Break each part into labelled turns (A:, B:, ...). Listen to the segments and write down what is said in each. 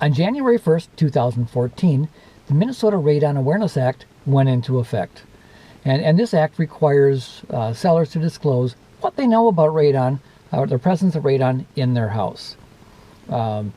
A: On January 1st, 2014, the Minnesota Radon Awareness Act went into effect. And this act requires sellers to disclose what they know about radon, or the presence of radon in their house. For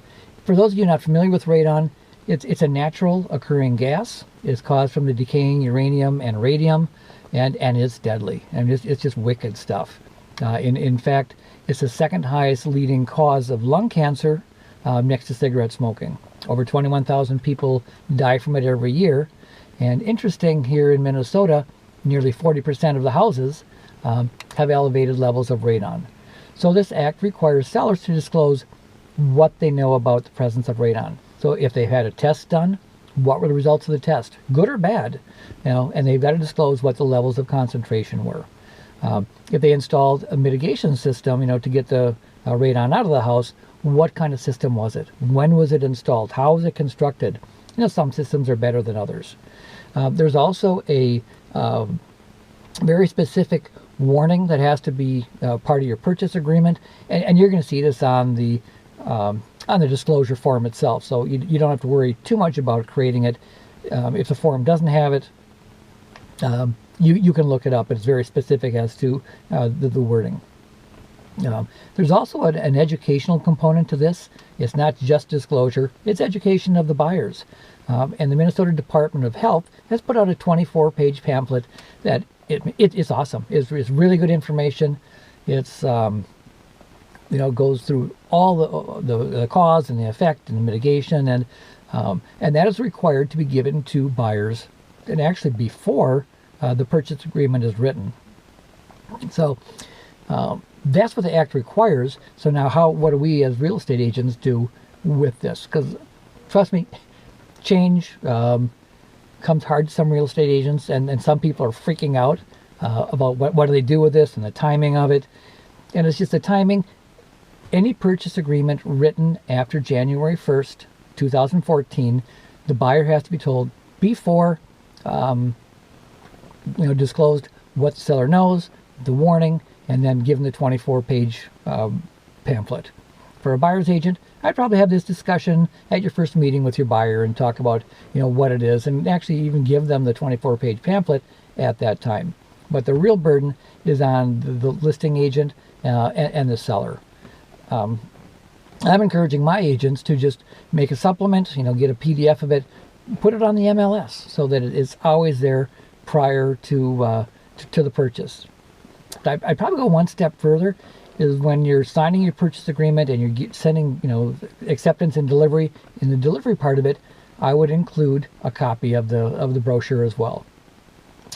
A: those of you not familiar with radon, it's a natural occurring gas. It's caused from the decaying uranium and radium, and it's deadly. And it's just wicked stuff. In fact, it's the second highest leading cause of lung cancer next to cigarette smoking. Over 21,000 people die from it every year. And interesting, here in Minnesota, nearly 40% of the houses have elevated levels of radon. So this act requires sellers to disclose what they know about the presence of radon. So if they've had a test done, what were the results of the test, good or bad, and they've got to disclose what the levels of concentration were. If they installed a mitigation system, to get the radon out of the house, what kind of system was it? When was it installed? How was it constructed? Some systems are better than others. There's also a very specific warning that has to be part of your purchase agreement, and you're going to see this on the disclosure form itself. So you don't have to worry too much about creating it. If the form doesn't have it, you can look it up. It's very specific as to the wording. There's also an educational component to this. It's not just disclosure, it's education of the buyers. And the Minnesota Department of Health has put out a 24-page pamphlet that it's awesome. It's really good information. It's goes through all the cause and the effect and the mitigation, and that is required to be given to buyers, and actually before the purchase agreement is written. So that's what the act requires. So now what do we as real estate agents do with this? Because trust me, change comes hard to some real estate agents, and some people are freaking out about what do they do with this and the timing of it. And it's just the timing. Any purchase agreement written after January 1st, 2014, the buyer has to be told before, disclosed what the seller knows, the warning, and then given the 24-page pamphlet. For a buyer's agent, I'd probably have this discussion at your first meeting with your buyer and talk about, what it is, and actually even give them the 24-page pamphlet at that time. But the real burden is on the listing agent and the seller. I'm encouraging my agents to just make a supplement, get a PDF of it, put it on the MLS so that it is always there prior to the purchase. I'd probably go one step further, is when you're signing your purchase agreement and you're sending, acceptance and delivery. In the delivery part of it, I would include a copy of the brochure as well,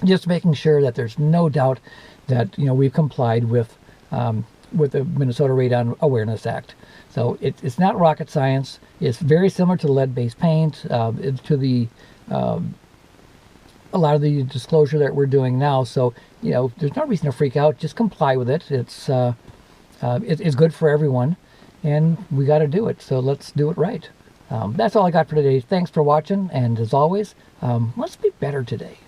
A: just making sure that there's no doubt that we've complied with the Minnesota Radon Awareness Act. So it's not rocket science. It's very similar to lead-based paint, to the a lot of the disclosure that we're doing now. So there's no reason to freak out. Just comply with it. It's good for everyone, and we got to do it. So let's do it right. That's all I got for today. Thanks for watching, and as always, let's be better today.